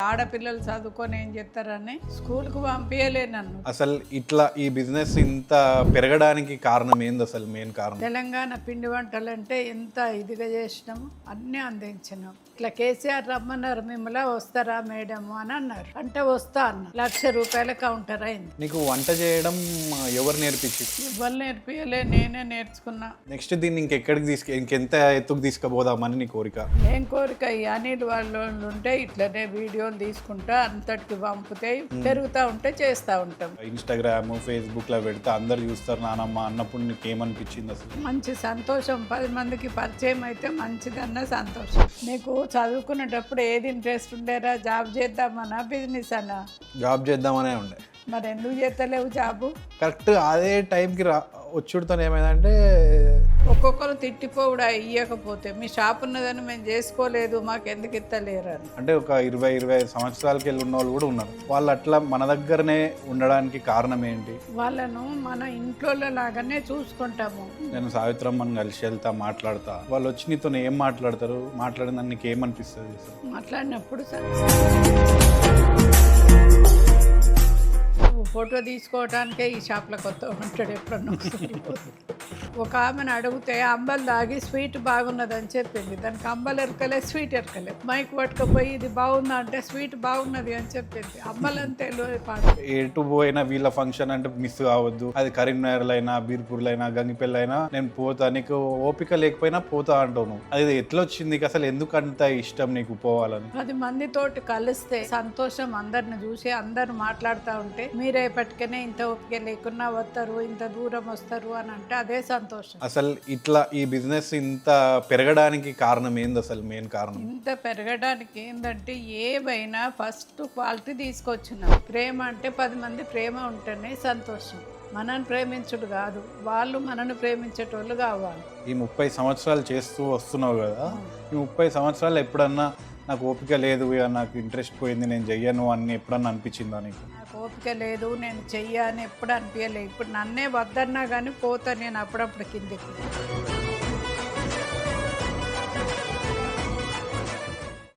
ఆడపిల్లలు చదువుకొని ఏం చేస్తారని స్కూల్కి పంపించలే నన్ను. అసలు ఇట్లా ఈ బిజినెస్ ఇంత పెరగడానికి కారణం ఏంది? అసలు మెయిన్ కారణం తెలంగాణ పిండి వంటలు అంటే ఎంత ఇదిగా చేసినాము, అన్నీ అందించినాం. ఇట్లా కేసీఆర్ రమ్మన్నారు, మిమ్మల్ని వస్తారా మేడం అని అన్నారు. అంటే వస్తా అన్న. ₹1,00,000 కౌంటర్ అయింది. నీకు వంట చేయడం ఎవరు నేర్పించి? ఎవరు నేర్పియలే, నేనే నేర్చుకున్నా. నెక్స్ట్ దీన్ని ఇంకెక్కడికి ఇంకెంత ఎత్తుకు తీసుకుపోదామని నీ కోరిక? ఏం కోరిక, ఈ అనిల్ వాళ్ళు ఉంటే ఇట్లనే వీడియోలు తీసుకుంటా అంతటికి పంపితే పెరుగుతూ ఉంటే చేస్తూ ఉంటాం. ఇన్స్టాగ్రామ్, ఫేస్బుక్ లో పెడితే అందరు చూస్తారు నానమ్మ అన్నప్పుడు నీకు ఏమనిపించింది? అసలు మంచి సంతోషం, 10 మందికి పరిచయం అయితే మంచిదన్న సంతోషం. నీకు చదువుకునేటప్పుడు ఏది ఇంట్రెస్ట్ ఉండేరా? జాబ్ చేద్దామన్నా, బిజినెస్ అన్నా? జాబ్ చేద్దామనే ఉండే. మరి ఎందుకు చేస్తలేవు జాబు? కరెక్ట్ అదే టైంకి వచ్చుడుతో ఏమైందంటే ఒక్కొక్కరు తిట్టిపోవుడా ఇయ్యకపోతే, మీ షాప్ ఉన్నదని మేము చేసుకోలేదు, మాకు ఎందుకు ఇస్తలేరు అని. అంటే ఒక 20-25 సంవత్సరాలకి వెళ్ళి ఉన్న వాళ్ళు కూడా ఉన్నారు. వాళ్ళు అట్లా మన దగ్గరనే ఉండడానికి కారణం ఏంటి? వాళ్ళను మన ఇంట్లో లాగానే చూసుకుంటాము. నేను సావిత్రమ్మని కలిసి వెళ్తా, మాట్లాడతా. వాళ్ళు వచ్చి నీతో ఏం మాట్లాడతారు? మాట్లాడిన నీకు ఏమనిపిస్తుంది? మాట్లాడినప్పుడు ఫోటో తీసుకోవడానికే ఈ షాప్లో కొత్త ఉంటాడు ఎప్పుడన్నా. ఒక ఆమెను అడిగితే అంబలు తాగి స్వీట్ బాగున్నదని చెప్పింది. దానికి అంబలు ఎరకలే, స్వీట్ ఎరకలే. మైక్ పట్టుకపోయి ఇది బాగుందా అంటే స్వీట్ బాగున్నది అని చెప్పింది. అంబలంతే పాట. ఎటు పోయినా వీళ్ళ ఫంక్షన్ అంటే మిస్ కావద్దు. అది కరీంనగర్లో అయినా, బీర్పూర్లో అయినా, గంగిపల్లి అయినా నేను పోతా. నీకు ఓపిక లేకపోయినా పోతా అంటాను. అది ఎట్లా వచ్చింది? అసలు ఎందుకు అంత ఇష్టం నీకు పోవాలని? 10 మందితోటి కలిస్తే సంతోషం. అందరిని చూసి అందరు మాట్లాడుతూ ఉంటే మీరేపటికనే ఇంత ఓపిక లేకున్నా వస్తారు, ఇంత దూరం వస్తారు అని అంటే అదే సంతోషం. అసలు ఇట్లా ఈ బిజినెస్ ఇంత పెరగడానికి కారణం ఏంది? అసలు మెయిన్ కారణం ఇంత పెరగడానికి ఏంటంటే ఏవైనా ఫస్ట్ క్వాలిటీ తీసుకొచ్చినాం. ప్రేమ అంటే 10 మంది ప్రేమ ఉంటేనే సంతోషం. మనని ప్రేమించుడు కాదు, వాళ్ళు మనను ప్రేమించేటోళ్ళు కావాలి. ఈ 30 సంవత్సరాలు చేస్తూ వస్తున్నావు కదా, ఈ 30 సంవత్సరాలు ఎప్పుడన్నా నాకు ఓపిక లేదు, నాకు ఇంట్రెస్ట్ పోయింది, నేను చెయ్యను అని ఎప్పుడన్నా అనిపించిందా నీకు? నాకు ఓపిక లేదు, నేను చెయ్యని ఎప్పుడు అనిపించలేదు. ఇప్పుడు నన్నే వద్దన్నా కానీ పోతా నేను అప్పుడప్పుడు కిందికి.